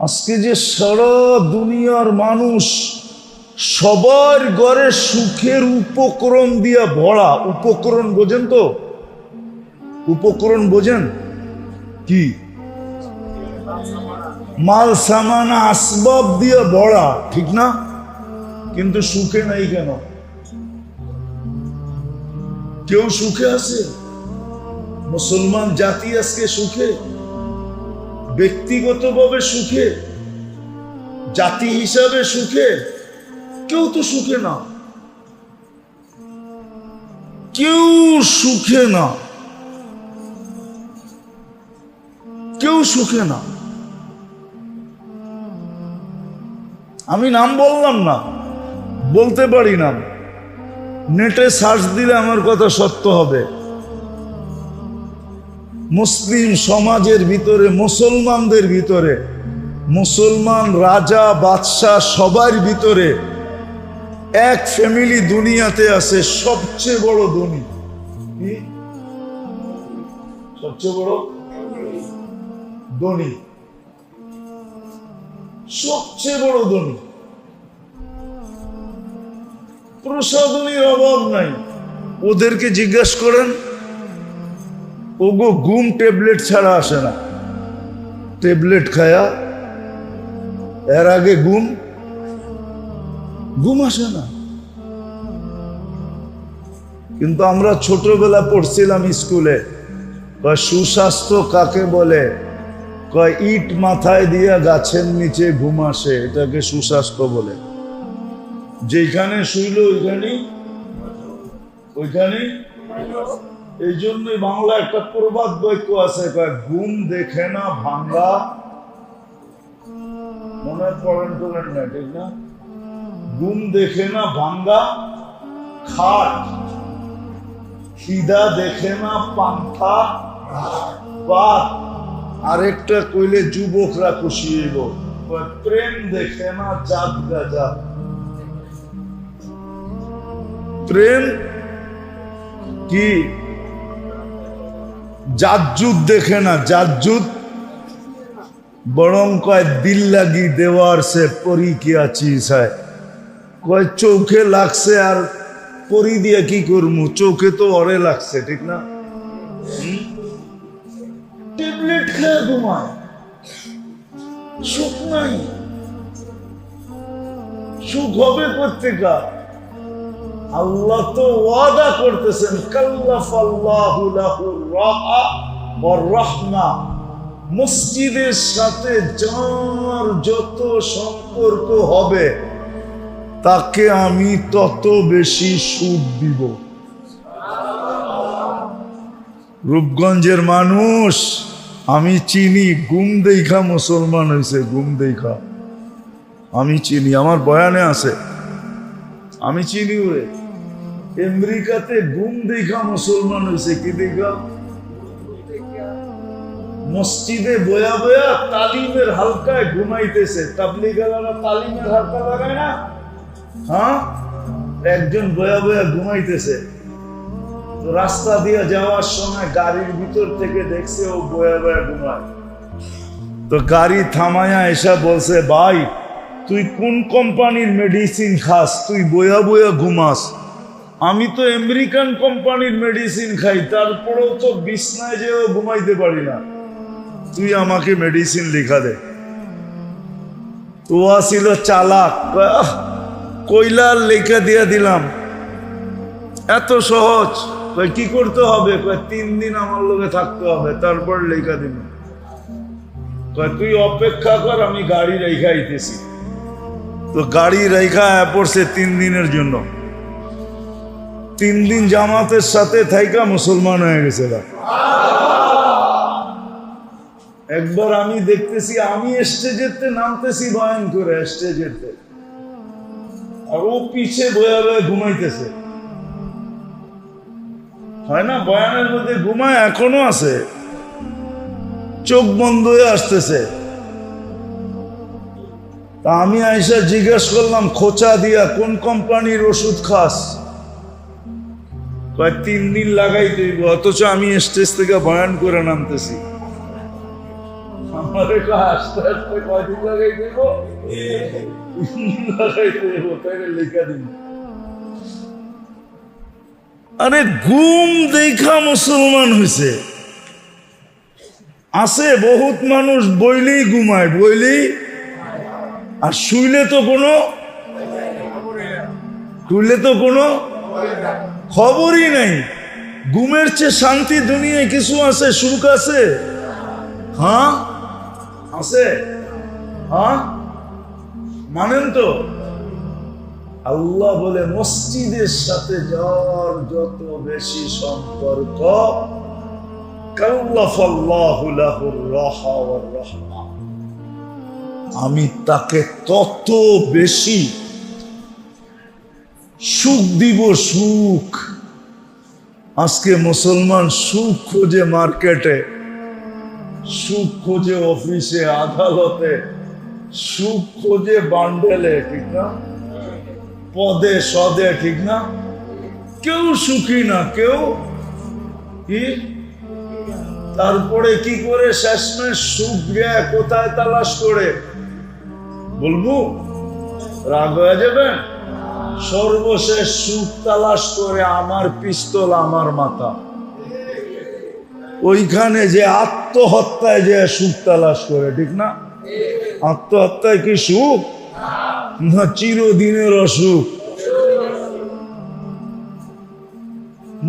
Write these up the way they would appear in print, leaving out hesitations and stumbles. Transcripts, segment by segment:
আজকে যে সারা দুনিয়ার মানুষ সবার ঘরে সুখের উপকরণ দিয়া ভরা। উপকরণ বোঝেন তো? উপকরণ বোঝেন কি? মাল সামানা আসবাব দিয়া ভরা, ঠিক না? কিন্তু সুখে নাই কেন? কেউ সুখে আছে? মুসলমান জাতি আজকে সুখে? ব্যক্তিগতভাবে সুখে, জাতি হিসাবে সুখে? কেউ তো সুখে না, কেউ সুখে না, কেউ সুখে না। আমি নাম বললাম না, বলতে পারি না, নেটে সার্চ দিলে আমার কথা সত্য হবে। মুসলিম সমাজের ভিতরে, মুসলমানদের ভিতরে, মুসলমান রাজা বাদশাহ সবার ভিতরে এক ফ্যামিলি দুনিয়াতে আছে সবচেয়ে বড় ধনী। কি সবচেয়ে বড় ধনী? সবচেয়ে বড় ধনী। প্রসাধনীর অভাব নাই। ওদেরকে জিজ্ঞাসা করেন, ওগো ঘুম ট্যাবলেট ছাড়া আসে না। ট্যাবলেট খায়া এর আগে ঘুম আসে না। কিন্তু আমরা ছোটবেলা পড়ছিলাম স্কুলে, কয় সুস্বাস্থ্য কাকে বলে? কয় ইট মাথায় দিয়া গাছের নিচে ঘুম আসে, এটাকে সুস্বাস্থ্য বলে। যেখানে শুইল ওইখানে। এই জন্যই বাংলা একটা প্রবাদ বাক্য আছে, ঘুম দেখে না ভাঙ্গা, মনে পড়েন তোলেন না, ঠিক না? ঘুম দেখে না ভাঙ্গা খাট, খিদা দেখে না পান্থা পাত। আরেকটা কইলে যুবকরা খুশি হইব, প্রেম দেখে না জাত গাজা। প্রেম কি? জাতজুত দেখে না, জাতজুত। বরং কয় দিল লাগি দেওয়ার সে পরি কিয়া চিজ হয়। কয় চোখে লাগছে আর পরি দিয়া কি করবো, চোখে তো অরে লাগছে, ঠিক না? ট্যাবলেট খেয়ে ঘুমায়, সুখ নাই। সুখ হবে কোত্থেকে? আল্লাহ তো ওয়াদা করতেছেন, কাল্লাফাল্লাহু লাহুর রাহা ওয়ার রাহমা। মসজিদের সাথে যার যত সম্পর্ক হবে তাকে আমি তত বেশি সুখ দিব। রূপগঞ্জের মানুষ আমি চিনি, ঘুম দেখা মুসলমান হয়েছে, ঘুম দেখা আমি চিনি, আমার বয়ানে আছে, আমি চিনি। ওরে আমেরিকাতে ঘুম দেখা মুসলমান হয়েছে। কি দেখা? মসজিদে বয়া বয়া তালিমের হালকায় ঘুমাইতেছে। তাবলীগীরা তালিমের হালকা লাগায় না? হ্যাঁ, একজন বয়া বয়া ঘুমাইতেছে। তো রাস্তা দিয়ে যাওয়ার সময় গাড়ির ভিতর থেকে দেখছে ও বয়া বয়া ঘুমায়। তো গাড়ি থামায়া এসা বলছে, ভাই তুই কোন কোম্পানির মেডিসিন খাস, তুই বয়া বয়া ঘুমাস? আমি তো আমেরিকান কোম্পানির মেডিসিন খাই, তারপরেও তো বিছনায় যেও ঘুমাইতে পারি না, তুই আমাকে মেডিসিন লেখা দে। তো ছিল চালাক, কইলার লেখা দিয়া দিলাম, এত সহজ। কি করতে হবে? 3 দিন আমার লোকে থাকতে হবে, তারপর লেখা দিব। তুই অপেক্ষা কর, আমি গাড়ি রেখা আইতেছি। তো গাড়ি রেখা পড়ছে 3 দিনের জন্য। 3 দিন জামাতের সাথে থাইকা মুসলমান হয়ে গেছে। একবার আমি দেখতেছি, আমি স্টেজেতে নামতেছি বয়ান করে, স্টেজেতে, আর ও পিছে বয়া বয়া ঘুমাইতেছে। হয় না বয়ানের মধ্যে ঘুমায়, এখনো আছে, চোখ বন্ধ হয়ে আসতেছে। তা আমি আইসা জিজ্ঞেস করলাম খোঁচা দিয়া, কোন কোম্পানির ওষুধ খাস? 3 দিন লাগাই দিব, অথচ আমি স্টেজ থেকে বয়ান করে নামতেছি। আমারে পরে আস্তে আস্তে কয়দিন লাগাই দেব, লাগাইতে দেবো, তাই লেখা দিন। আরে ঘুম দেখা মুসলমান হয়েছে। আছে বহুত মানুষ বইলেই ঘুমায়, বইলেই, আর শুইলে তো কোনো খবরই নাই। ঘুমের চেয়ে শান্তি দুনিয়ায় কিছু আছে? সুখ আছে? হ্যাঁ আছে। হ্যাঁ মানেন তো? আল্লাহ বলে মসজিদের সাথে যার যত বেশি সম্পর্ক, আমি তাকে তত বেশি সুখ দিব। সুখ আজকে মুসলমান সুখ খোঁজে মার্কেটে, সুখ খোঁজে অফিসে আদালতে, সুখ খোঁজে বান্ডেলে, ঠিক না? পদে সদে, ঠিক না? কেউ সুখী না, কেউ কি। তারপরে কি করে শেষমেশ সুখ গিয়া কোথায় তালাশ করে বলবো? রাগ হয়ে যাবে। সর্বশেষ সুখ তালাশ করে আমার পিস্তল, আমার মাথা। ওইখানে যে আত্মহত্যায় যে সুখ তালাশ করে, ঠিক না? আত্মহত্যায় কি সুখ? না, চিরদিনের অসুখ।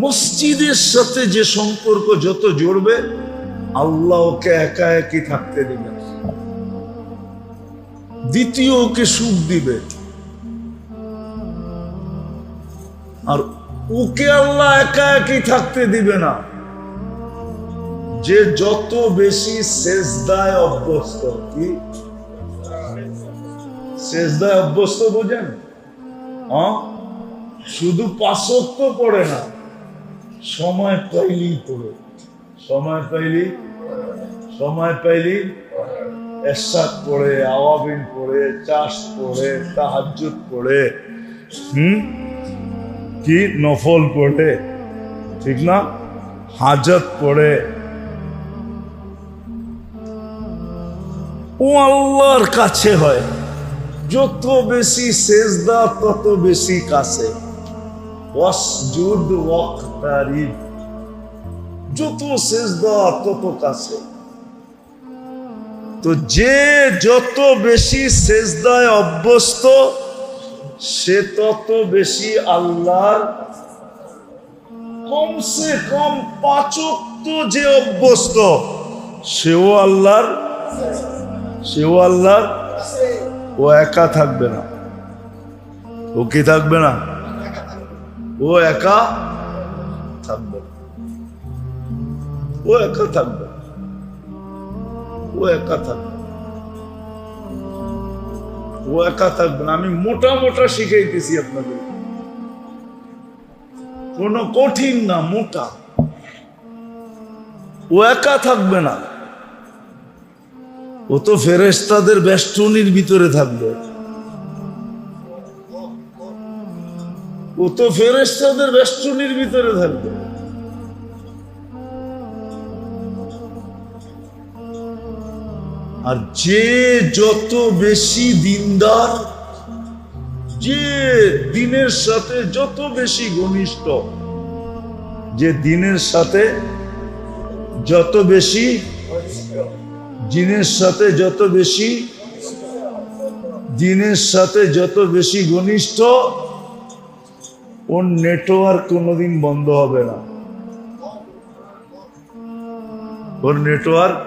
মসজিদের সাথে যে সম্পর্ক যত জড়বে, আল্লাহ ওকে একা একই থাকতে দিবে। দ্বিতীয় ওকে সুখ দিবে, আর ওকে আল্লাহ একা একই থাকতে দিবে না। যে যত বেশি সেজদায় অভ্যস্ত, কি সেজদায় অভ্যস্ত বোঝেন? শুধু 5 ওয়াক্ত পড়ে না, সময় পাইলেই পড়ে। সময় পাইলেই এরশাদ পড়ে, আওয়াবিন পড়ে, চাষ পড়ে, তাহাজ্জুদ পড়ে, কি নফল পড়ে, ঠিক না? হাজত পড়ে। ও আল্লাহর কাছে হয়। যত বেশি সেজদা তত বেশি কাছে। ওয়াসজুদ ওয়াকতারিব, যত সেজদা তত কাছে। তো যে যত বেশি সেজদায় অভ্যস্ত, সে তত বেশি আল্লাহর কমসে কম 5 ওয়াক্ত যে অভ্যস্ত, সেও আল্লাহর। ও একা থাকবে না। ও কি থাকবে না? ও একা থাকবে। ও একা থাকবে। না। আমি মোটা মোটা শিখাইতেছি আপনাদের, কোনো কঠিন না, মোটা। ও একা থাকবে না। ও তো ফেরেশতাদের বেষ্টনীর ভিতরে থাকবে। আর যে যত বেশি দিনদার, যে দিনের সাথে যত বেশি ঘনিষ্ঠ, যে দিনের সাথে যত বেশি, দিনের সাথে যত বেশি ঘনিষ্ঠ, ওর নেটওয়ার্ক কোনোদিন বন্ধ হবে না। ওর নেটওয়ার্ক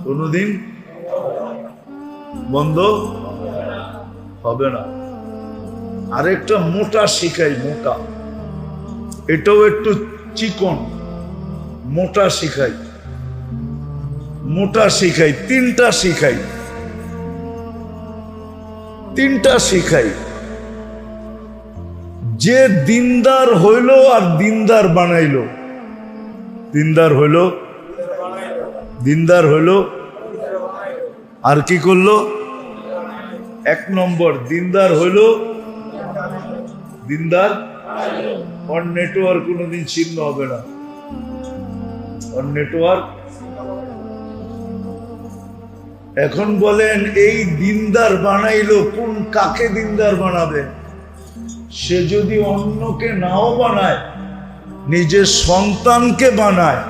কোনোদিন বন্ধ হবে না। আরেকটা মোটা শিখাই, মোটা, এটাও একটু চিকন। মোটা শিখাই, তিনটা শিখাই। যে দিনদার হইল আর দিনদার বানাইলো, দিনদার হইল আর কি করলো? 1 নম্বর দিনদার হইল, দিনদার। ওর নেটওয়ার্ক কোনোদিন ছিন্ন হবে না। ওর নেটওয়ার্ক এখন বলেন এই দিনদার বানাইলো, কোন কাকে দিনদার বানাবে? সে যদি অন্যকে নাও বানায়, নিজের সন্তানকে বানায়,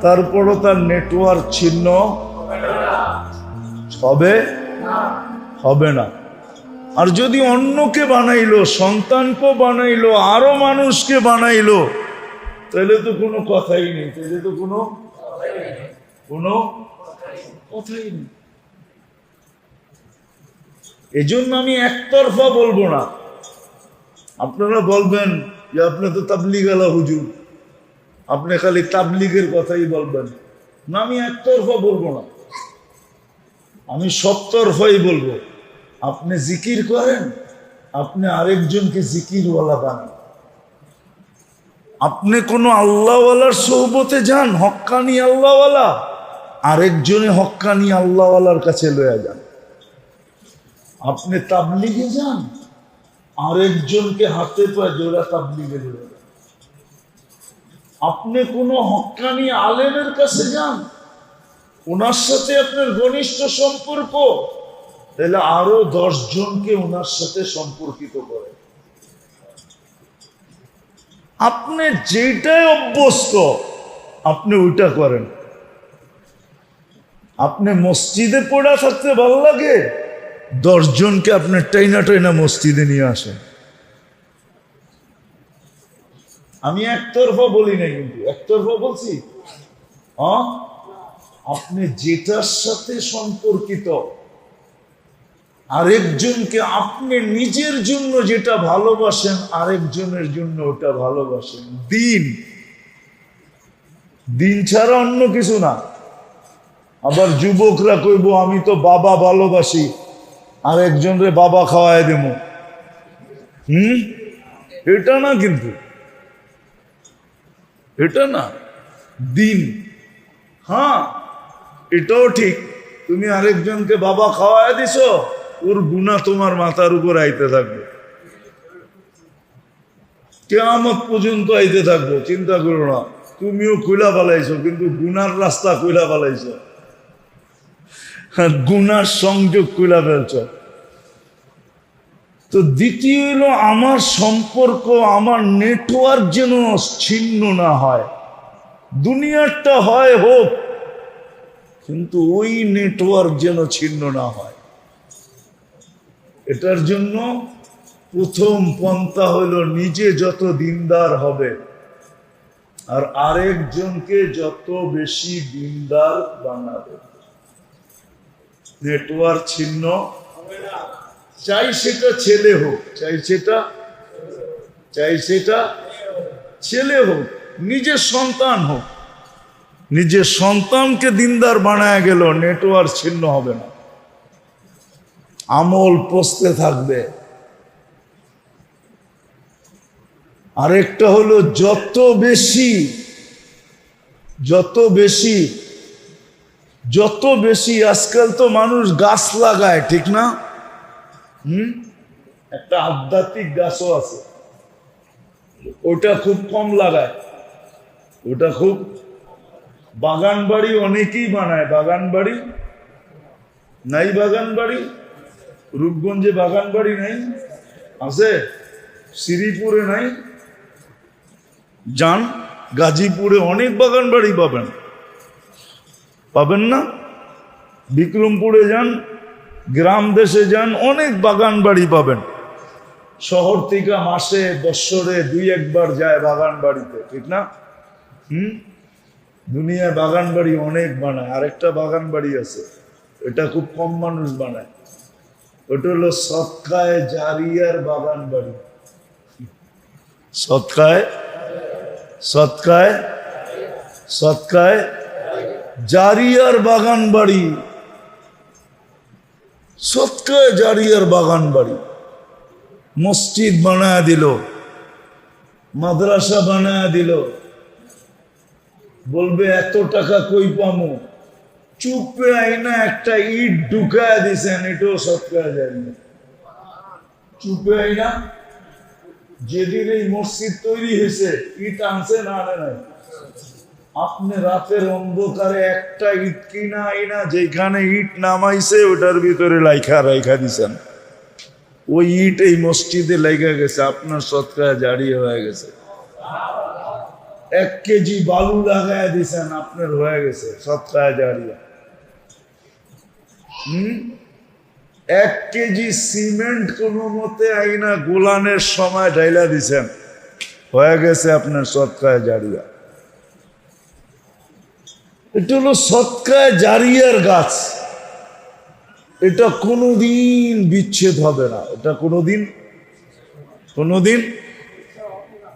তারপরও তার নেটওয়ার্ক ছিন্ন হবে না। আর যদি অন্যকে বানাইলো, সন্তানকে বানাইলো, আরো মানুষকে বানাইলো, তাহলে তো কোনো কথাই নেই, তাহলে তো কোনো কথাই নেই। এজন্য আমি একতরফা বলবো না। আপনারা বলবেন যে আপনি তো তাবলীগওয়ালা হুজুর, আপনি খালি তাবলীগের কথাই বলবেন না। আমি একতরফা বলবো না, আমি সবতরফাই বলবো। আপনি জিকির করেন, আপনি আরেকজনকে জিকিরওয়ালা বানান। আপনি কোনো আল্লাহওয়ালার সোহবতে যান, হক্কানি আল্লাহওয়ালা, আরেকজনে হক্কানি আল্লাহওয়ালার কাছে লয়ে যান। আপনি তাবলীগে যান, আরেকজনকে হাতে পায়ে জোড়া তাবলীগে লয়ে যান। আপনি কোনো হক্কানি আলেমের কাছে যান, ওনার সাথে আপনার ঘনিষ্ঠ সম্পর্ক, তাহলে আরো 10 জনকে ওনার সাথে সম্পর্কিত করে। আপনি যেটাই অভ্যস্ত আপনি ওইটা করেন। আপনি মসজিদে পড়া থাকতে ভালো লাগে, 10 জনকে আপনি টাইনা মসজিদে নিয়ে আসেন। আমি একতরফা বলি না, কিন্তু একতরফা বলছি। আপনি যেটার সাথে সম্পর্কিত, আরেকজনকে আপনি নিজের জন্য যেটা ভালোবাসেন, আরেকজনের জন্য ওটা ভালোবাসেন। দিন ছাড়া অন্য কিছু না। আবার যুবকরা কইব আমি তো বাবা ভালোবাসি, আরেকজনরে বাবা খাওয়ায় দেব। এটা না, কিন্তু এটা না দিন। হ্যাঁ, এটাও ঠিক, তুমি আরেকজনকে বাবা খাওয়ায় দিছো, ওর গুনাহ তোমার মাথার উপর আইতে থাকবে, কিয়ামত পর্যন্ত আইতে থাকবো। চিন্তা করো না, তুমিও কইলা পালাইছো, কিন্তু গুনার রাস্তা কইলা পালাইছো, গুনার সংযোগ কইলা ফেলছ। তো দ্বিতীয় হলো আমার সম্পর্ক, আমার নেটওয়ার্ক যেন ছিন্ন না হয়। দুনিয়ারটা হয় হোক, কিন্তু ওই নেটওয়ার্ক যেন ছিন্ন না হয়। এটার জন্য প্রথম পন্থা হলো নিজে যত দিনদার হবে আর আরেকজনকে যত বেশি দিনদার বানাবে, নেটওয়ার্ক ছিন্ন চাই সেটা ছেলে হোক, চাই সেটা ছেলে হোক, নিজের সন্তান হোক। নিজের সন্তানকে দিনদার বানায় গেল, নেটওয়ার্ক ছিন্ন হবে না, আমল পচতে থাকবে। আরেকটা হলো যত বেশি আজকাল তো মানুষ গাছ লাগায়, ঠিক না? একটা আধ্যাত্মিক গাছও আছে, ওটা খুব কম লাগায়। ওটা খুব, বাগান বাড়ি অনেকেই বানায়। বাগান বাড়ি নাই? বাগান বাড়ি রূপগঞ্জে বাগান বাড়ি নাই? আছে। শ্রীপুরে নাই? যান, গাজীপুরে অনেক বাগান বাড়ি পাবেন না? বিক্রমপুরে যান, গ্রাম দেশে যান, অনেক বাগান বাড়ি পাবেন। শহর থেকে মাসে বৎসরে 2-1 বার যায় বাগান বাড়িতে, ঠিক না? দুনিয়ায় বাগান বাড়ি অনেক বানায়। আরেকটা বাগান বাড়ি আছে, এটা খুব কম মানুষ বানায়। ওটা হলো সদকায়ে জারিয়ার বাগান বাড়ি। সদকায়ে জারিয়ার বাগান বাড়ি, সদকায়ে জারিয়ার বাগান বাড়ি। মসজিদ বানায় দিল, মাদ্রাসা বানায় দিল, বলবে এত টাকা কই পামু? চুপে আইনা একটা ইট ঢুকায় দিছেন, এটাও সদকায়ে জারিয়া। চুপে আইনা যেদিন এই মসজিদ তৈরি হয়েছে, ইট আনছে না আনে নাই? আপনি রাতের অন্ধকারে একটা ইট কিনা আইনা যেখানে ইট নামাইছে ওটার ভিতরে রাইখা দিছেন, ওই ইট এই মসজিদে লাইগা গেছে, আপনার সৎকার জারিয়ে হয়ে গেছে। 1 কেজি বালু লাগায় দিছেন, আপনার হয়ে গেছে সৎকার জারিয়া। 1 কেজি সিমেন্ট কোনো মতে আইনা গোলানের সময় ঢাইলা দিছেন, হয়ে গেছে আপনার সৎকার জারিয়া। এটা হলো সৎকার জারিয়ার গাছ, এটা কোনোদিন বিচ্ছেদ হবে না, এটা কোনোদিন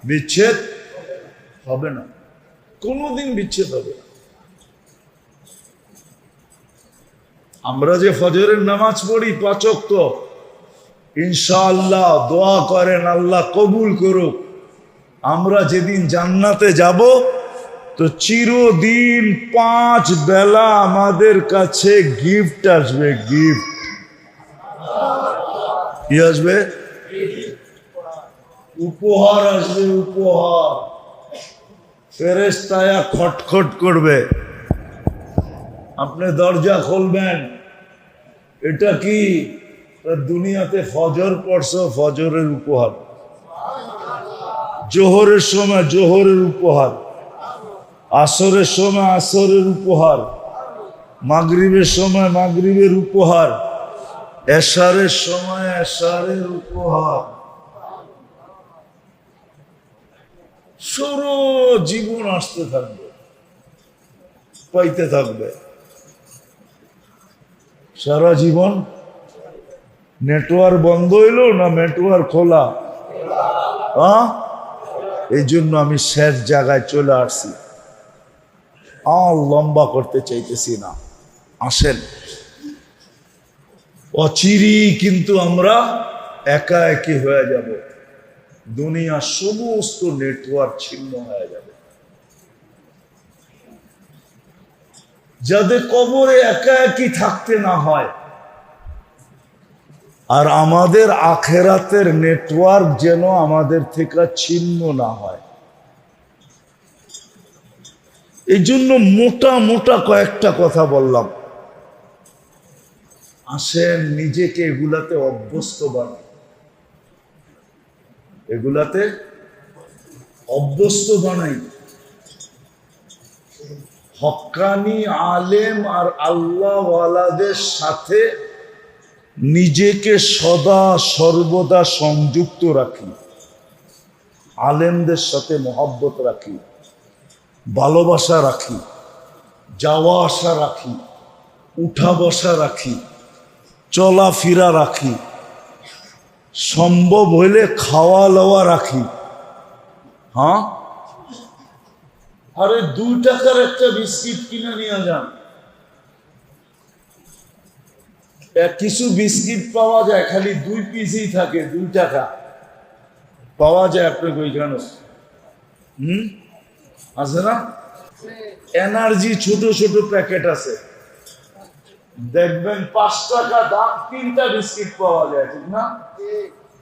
বিচ্ছেদ হবে না, কোনোদিন বিচ্ছেদ হবে না। আমরা যে ফজরের নামাজ পড়ি 5 ওয়াক্ত, ইনশাআল্লাহ দোয়া করেন আল্লাহ কবুল করুক। আমরা যেদিন জান্নাতে যাব তো চিরদিন 5 বেলা আমাদের কাছে গিফট আসবে, গিফট। কি আসবে? উপহার আসবে, উপহার। ফেরেশতায়া খটখট করবে, আপনি দরজা খুলবেন, এটা কি? দুনিয়াতে ফজর পড়ছো, ফজরের উপহার। জোহরের সময় জোহরের উপহার, আসরের সময় আসরের উপহার, মাগরিবের সময় মাগরিবের উপহার, এশারের সময় এশারের উপহার। সরো জীবন আসতে থাকবে, পাইতে থাকবে সারা জীবন। নেটওয়ার্ক বন্ধ হইল না নেটওয়ার্ক খোলা? এই জন্য আমি শেষ জায়গায় চলে আসছি, আর লম্বা করতে চাইতেছি না। আসেন, অচিরি কিন্তু আমরা একা একই হয়ে যাব, দুনিয়ার সমস্ত নেটওয়ার্ক ছিন্ন হয়ে যাবে। যাদের কবরে একা একই থাকতে না হয়, আর আমাদের আখেরাতের নেটওয়ার্ক যেন আমাদের থেকে ছিন্ন না হয়, এই জন্য মোটা মোটা কয়েকটা কথা বললাম। আসেন নিজেকে এগুলাতে অভ্যস্ত বানাই, এগুলাতে অভ্যস্ত বানাই। হক্কানি আলেম আর আল্লাহওয়ালাদের সাথে নিজেকে সদা সর্বদা সংযুক্ত রাখি, আলেমদের সাথে মহব্বত রাখি, ভালোবাসা রাখি, যাওয়া আসা রাখি, উঠা বসা রাখি, চলাফেরা রাখি, সম্ভব হইলে খাওয়া লওয়া রাখি। হ্যাঁ, আরে 2 টাকার একটা বিস্কিট কিনে নিয়ে যান। কিছু বিস্কিট পাওয়া যায় খালি 2 পিসই থাকে, 2 টাকা পাওয়া যায়। আপনার ওইখানে আছে না? এনার্জি ছোট ছোট প্যাকেট আছে, দেখবেন 5 টাকা দাম, 3টা বিস্কিট পাওয়া যায়, ঠিক না?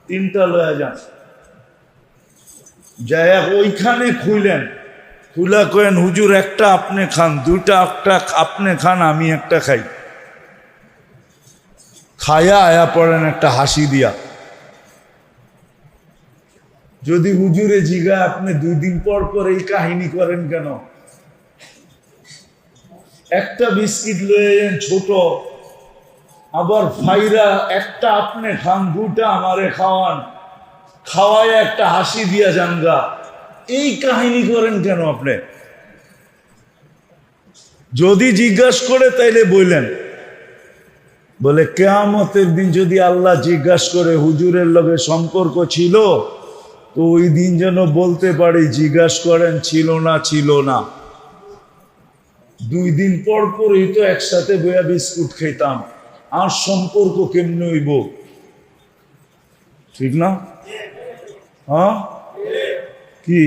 3টা লয়ে যান, যাই ওইখানে খুইলেন, খুলা কেন হুজুর একটা আপনি খান, 2টা একটা আপনি খান, আমি একটা খাই। খায়া আয়া পড়েন একটা হাসি দিয়া। যদি হুজুরে জিগা আপনি 2 দিন পর পর এই কাহিনী করেন কেন? একটা বিস্কিট লয়ে যান ছোট, আবার ফাইরা একটা আপনি খান, 2টা আমারে খাওয়ান, খাওয়ায় একটা হাসি দিয়া জানগা, এই কাহিনী করেন কেন আপনি? যদি জিজ্ঞাসা করে তাইলে বললেন, বলে কিয়ামতের দিন যদি আল্লাহ জিজ্ঞাসা করে হুজুরের লগে সম্পর্ক ছিল, তো ওই দিন যেন বলতে পারি জিজ্ঞাসা করেন ছিল না, ছিল না। 2 দিন পর পরই তো একসাথে বইয়া বিস্কুট খেতাম, আর সম্পর্ক কেমনে হইব? ঠিক না? হ্যাঁ, কি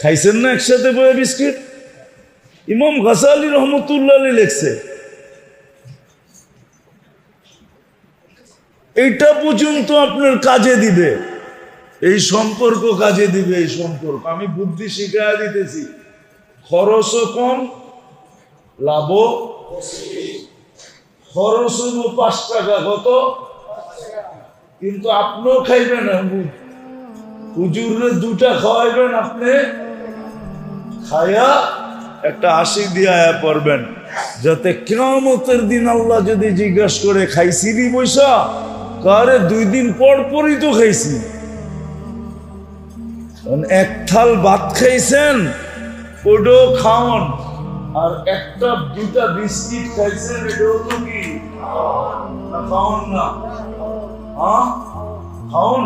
খাইছেন না একসাথে বইয়া বিস্কিট? ইমাম গাজালি রহমতুল্লাহ আলাইহি লিখছে, এইটা পর্যন্ত আপনার কাজে দিবে, এই সম্পর্ক কাজে দিবে। এই সম্পর্ক আমি বুদ্ধি শিখাইয়া দিতেছি, খরচও কম, লাভও। খরচ হইব 5 টাকা, কত? কিন্তু আপনিও খাইবেন, হুজুরে 2টা খাওয়াইবেন, আপনি খায়া একটা 80 দিয়ে আয়া পড়বেন, যাতে কিয়ামতের দিন আল্লাহ যদি জিজ্ঞাসা করে খাইছিলি পয়সা, কারে 2 দিন পর পরই তো খাইছি। এক থাল ভাত খাইছেন, ওটাও খাওন, আর 2টা বিস্কিট খাইছেন, এটাও তো কি না খাওন না? খাওন,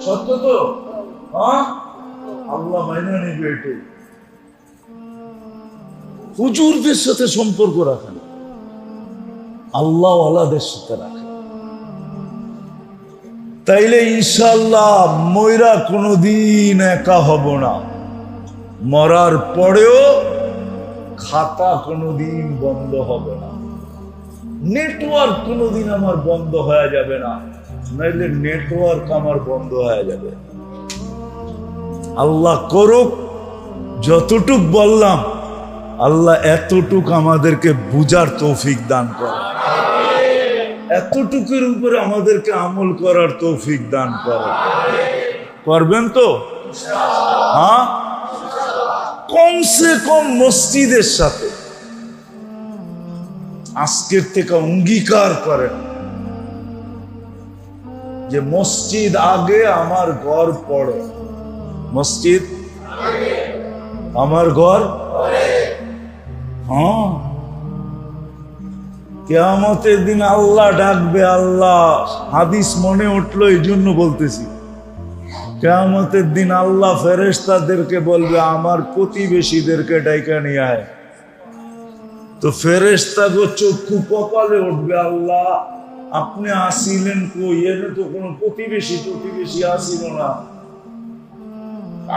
সত্য তো? আল্লাহ মাইনা নিবে। এটাই হুজুরদের সাথে সম্পর্ক রাখেন, আল্লাহ ওয়ালাদের সাথে রাখেন, তাইলে ইনশাআল্লাহ ময়রা কোনোদিন একা হব না। মরার পরেও খাতা কোনোদিন বন্ধ হবে না, নেটওয়ার্ক কোনোদিন আমার বন্ধ হয়ে যাবে না, নাইলে নেটওয়ার্ক আমার বন্ধ হয়ে যাবে। আল্লাহ করুক, যতটুক বললাম আল্লাহ এতটুক আমাদেরকে বুঝার তৌফিক দান করে, এতটুকুর উপরে আমাদেরকে আমল করার তৌফিক দান করে। করবেন তো? হ্যাঁ, কমসে কম মসজিদের সাথে আজকের থেকে অঙ্গীকার করেন যে মসজিদ আগে, আমার ঘর পড়ে। মসজিদ আমার ঘর। হ্যাঁ, কিয়ামতের দিন আল্লাহ ডাকবে। আল্লাহ, হাদিস মনে উঠলো এই জন্য বলতেছি, কিয়ামতের দিন আল্লাহ ফেরেশতাদেরকে বলবে আমার প্রতিবেশীদেরকে ডাইকা নিয়ে আয়। তো ফেরেশতাগো চক্ষু কপালে উঠবে, আল্লাহ আপনি আসিলেন কই? এনে তো কোনো প্রতিবেশী আসিল না।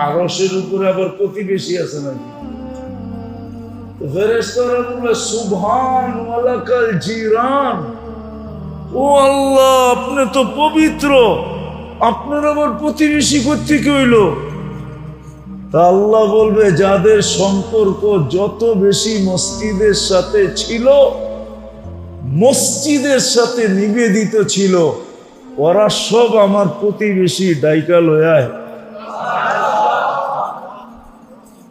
আরশের উপরে আবার প্রতিবেশী আছে নাকি? তো ফেরেশতারা বলবে সুবহান ওয়ালাকাল জিরান, ও আল্লাহ আপনি তো পবিত্র, আপনার আবার প্রতিবেশী কোত্থেকে হইল? তা আল্লাহ বলবে যাদের সম্পর্ক যত বেশি মসজিদের সাথে ছিল, মসজিদের সাথে নিবেদিত ছিল, ওরা সব আমার প্রতিবেশী। ডাইকা লয়ায়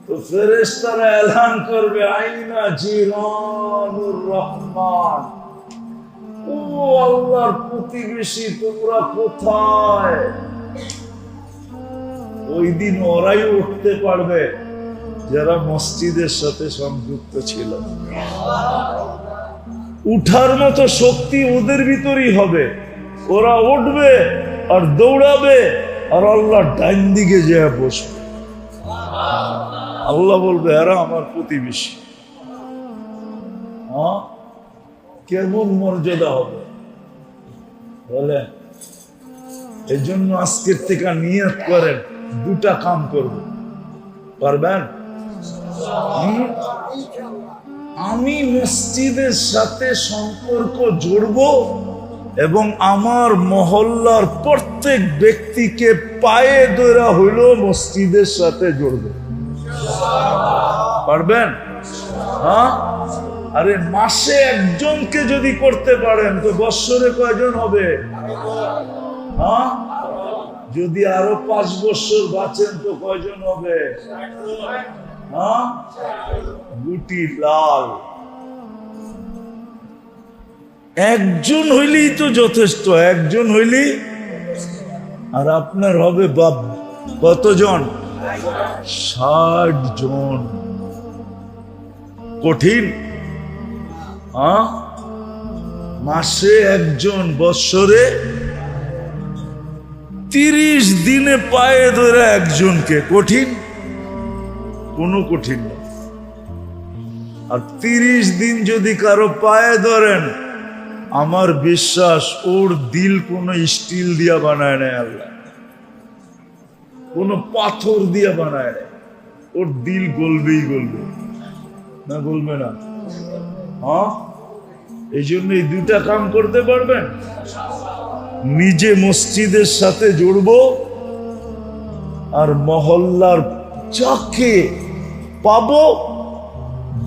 তো ফেরেশতারা এলান করবে আইনা জিরানুর রহমান, ও আল্লাহর প্রতিবেশী তোমরা কোথায়? ওই দিন ওরাই উঠতে পারবে যারা মসজিদের সাথে সংযুক্ত ছিল। উঠার মতো শক্তি ওদের ভিতরই হবে, ওরা উঠবে আর দৌড়াবে, আর আল্লাহ ডাইন দিকে যেয়ে বসবে। আল্লাহ বলবে এরা আমার প্রতিবেশী। কেমন মর্যাদা হবে বলে? এই জন্য আজকের থেকে নিয়ত করেন 2টা কাম করব। পারবেন? আমি মসজিদের সাথে সম্পর্ক জুড়ব এবং আমার মহল্লার প্রত্যেক ব্যক্তিকে পায়ে ধরা হইল মসজিদের সাথে জুড়ব। পারবেন? হ্যাঁ, আরে মাসে একজনকে যদি করতে পারেন তো বৎসরে কয়জন হবে? হ্যাঁ, যদি আরো 5 বছর বাঁচেন তো কয়জন হবে? হ্যাঁ, গুটি লাল। একজন হইলেই তো যথেষ্ট, একজন হইলেই। আর আপনার হবে কতজন? 60 জন। কঠিন? মাসে একজন, বৎসরে 30 দিনে পায়ে ধরে একজনকে। কঠিন? কোনো কঠিন না। আর 30 দিন যদি কারো পায়ে ধরেন, আমার বিশ্বাস ওর দিল কোনো স্টিল দিয়া বানায় নাই আল্লাহ, কোনো পাথর দিয়া বানায় নাই। ওর দিল গলবেই গলবে, না গলবে না? হ্যাঁ, এই জন্য এই 2টা কাম করতে পারবেন। নিজে মসজিদের সাথে জুড়ব আর মহল্লার যাকে পাবো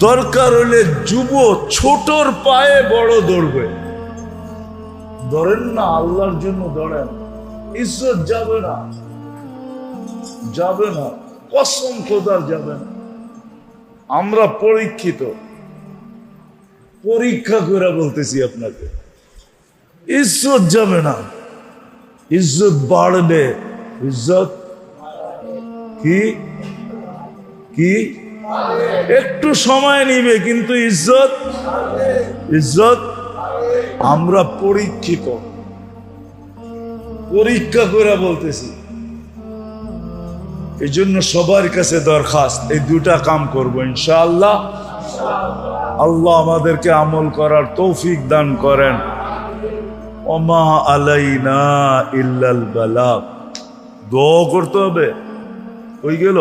দরকার হলে যুব ছোটর পায়ে বড় দৌড়বে। ধরেন না, আল্লাহর জন্য ধরেন, ইজ্জত যাবে না, যাবে না, কসম খোদার যাবে না। আমরা পরীক্ষিত, পরীক্ষা করে বলতেছি আপনাকে, ইজ্জত যাবে না, ইজ্জত বাড়বে। ইজ্জত কি কি একটু সময় নিবে, কিন্তু ইজ্জত ইজ্জত। আমরা পরীক্ষিত, পরীক্ষা করে বলতেছি। এই জন্য সবার কাছে দরখাস্ত, এই দুটা কাম করবো ইনশাআল্লাহ। আল্লাহ আমাদেরকে আমল করার তৌফিক দান করেন। ওমা আলাইনা ইল্লাল বালাগ। দোয়া করতে হবে। হয়ে গেল।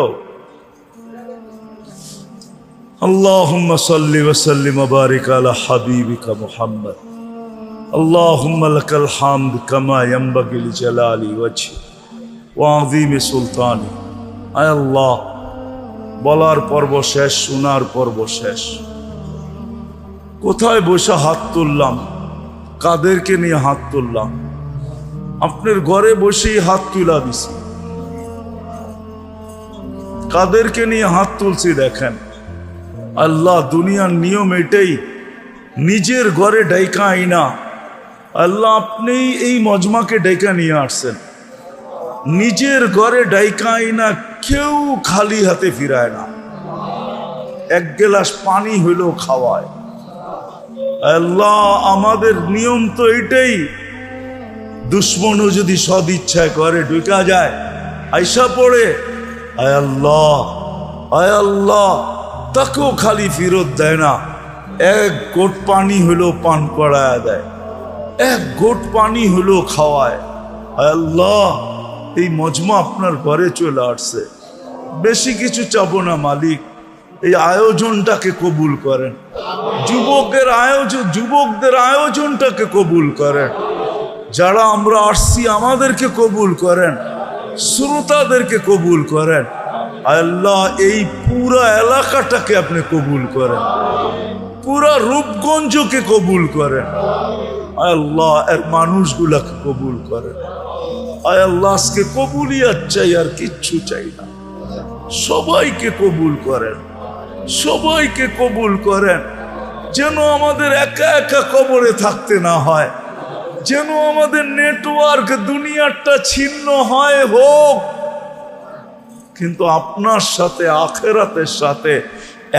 আল্লাহুম্মা সাল্লি ওয়া সাল্লিম ওয়া বারিক আলা হাবিবিকা মুহাম্মদ। আল্লাহুম্মা লাকাল হামদ কামা ইয়ানবাগি লিজালালি ওয়াজহি ওয়া আযীমি সুলতানি। আয় আল্লাহ, বলার পর্ব শেষ, শোনার পর্ব শেষ। কোথায় বসে হাত তুললাম? কাদেরকে নিয়ে হাত তুললাম? আপনার ঘরে বসেই হাত তুলা দিছি। কাদেরকে নিয়ে হাত তুলছি দেখেন। আল্লাহ, দুনিয়ার নিয়ম এটাই, নিজের ঘরে ডাইকা আইনা। আল্লাহ, আপনি এই মজমাকে ডাইকা নিয়ে আসছেন, নিজের ঘরে ডাইকা আইনা। কেউ খালি হাতে ফিরায় না, এক গ্লাস পানি হইলেও খাওয়ায়। আল্লাহ, আমাদের নিয়ম তো এটাই, দুশ্মনও যদি সদ ইচ্ছায় করে ঢুকা যায়, আইসা পড়ে, আয় আল্লাহ, আয় আল্লাহ, তাকেও খালি ফেরত দেয় না। এক গোট পানি হলেও পান করায় দেয়, এক গোট পানি হলেও খাওয়ায়। আয় আল্লাহ, এই মজমা আপনার ঘরে চলে আসছে, বেশি কিছু চাবো না মালিক, এই আয়োজনটাকে কবুল করেন। যুবকদের আয়োজনটাকে কবুল করেন। যারা আমরা আসছি আমাদেরকে কবুল করেন, শ্রোতাদেরকে কবুল করেন। আল্লাহ, এই পুরা এলাকাটাকে আপনি কবুল করেন, পুরা রূপগঞ্জকে কবুল করেন। আল্লাহ, এর মানুষগুলাকে কবুল করেন। আয় আল্লাহ, আজকে কবুলিয়াত চাই, আর কিচ্ছু চাই না। সবাইকে কবুল করেন, সবাইকে কবুল করেন। যেন আমাদের একা একা কবরে থাকতে না হয়, যেন আমাদের নেটওয়ার্ক দুনিয়াটা ছিন্ন হয় হোক, কিন্তু আপনার সাথে আখেরাতের সাথে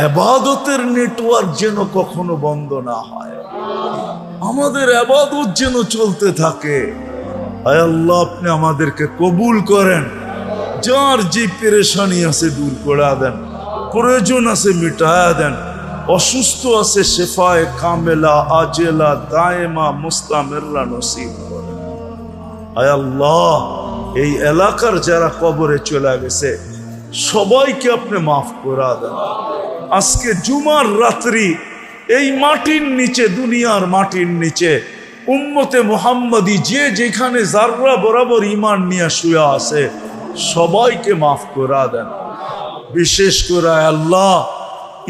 ইবাদতের নেটওয়ার্ক যেন কখনো বন্ধ না হয়। আমাদের ইবাদত যেন চলতে থাকে। আয় আল্লাহ, আপনি আমাদেরকে কবুল করেন। যার যে পেরেশানি আছে দূর করে দেন, প্রয়োজন আছে মিটায়া দেন, অসুস্থ আছে শেফায়ে কামেলা আজেলা দায়েমা মুস্তামিররা নসিব করেন। আয় আল্লাহ, এই এলাকার যারা কবরে চলে গেছে সবাইকে আপনি মাফ করে দেন। আজকে জুমার রাত্রি এই মাটির নিচে, দুনিয়ার মাটির নিচে উম্মতে মুহাম্মদী যে যেখানে যাররা বরাবর ঈমান নিয়ে শুয়ে আছে সবাইকে মাফ করে দেন। বিশেষ করে আল্লাহ,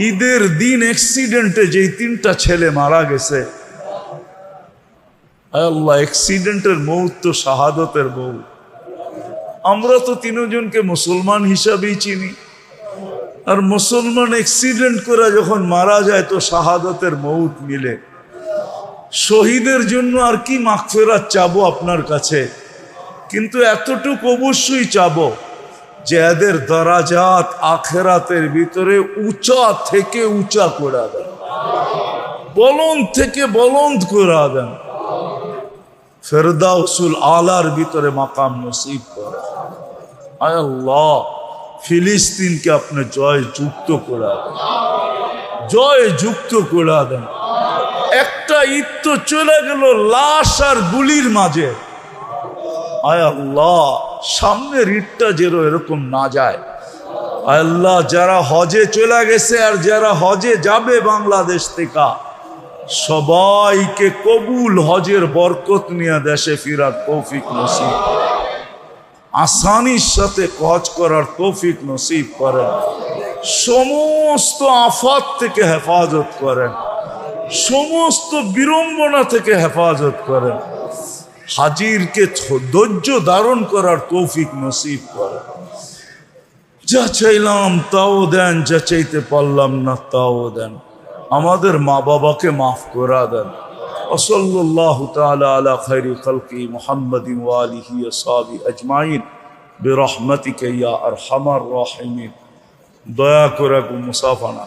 ঈদের দিন অ্যাক্সিডেন্টে যেই 3টা ছেলে মারা গেছে, আল্লাহ, অ্যাক্সিডেন্টের মৌত তো শাহাদতের মৌত। আমরা তো 3 জনকে মুসলমান হিসাবেই চিনি, আর মুসলমান অ্যাক্সিডেন্ট করে যখন মারা যায় তো শাহাদতের মৌত মিলে। শহীদের জন্য আর কি মাগফিরাত চাবো আপনার কাছে, কিন্তু এতটুকু অবশ্যই চাবো যে এদের দরাজাত আখেরাতের ভিতরে উঁচা থেকে উঁচা করে দেন, বলন্দ থেকে বলন্দ করে দেন, ফেরদাউসুল আলার ভিতরে মাকাম নসিব করে। আয় আল্লাহ, ফিলিস্তিনকে আপনি জয় যুক্ত করে দেন, জয় যুক্ত করে দেন। একটা ঈদ তো চলে গেল লাশ আর গুলির মাঝে। আয় আল্লাহ, সামনের ঈদটা যেন এরকম না যায়। আয় আল্লাহ, যারা হজে চলে গেছে আর যারা হজে যাবে বাংলাদেশ থেকে, সবাইকে কবুল হজের বরকত নিয়ে দেশে ফিরার তৌফিক নসিব, আসানির সাথে হজ করার তৌফিক নসিব করেন। সমস্ত আফাত থেকে হেফাজত করেন, সমস্ত বিড়ম্বনা থেকে হেফাজত করেন, হাজিরকে ধৈর্য ধারণ করার তৌফিক নসিব করেন। যা চাইলাম তাও দেন, যা চাইতে পারলাম না তাও দেন। আমাদের মা বাবাকে মাফ করা দেন। ওয়াসাল্লাল্লাহু তাআলা আলা খায়রি খালকি মুহাম্মাদিন ওয়া আলিহি ওয়া সাহবিহি আজমাইন বিরহমাতিকা ইয়া আরহামার রাহিমিন। দয়া করে মুসাফানা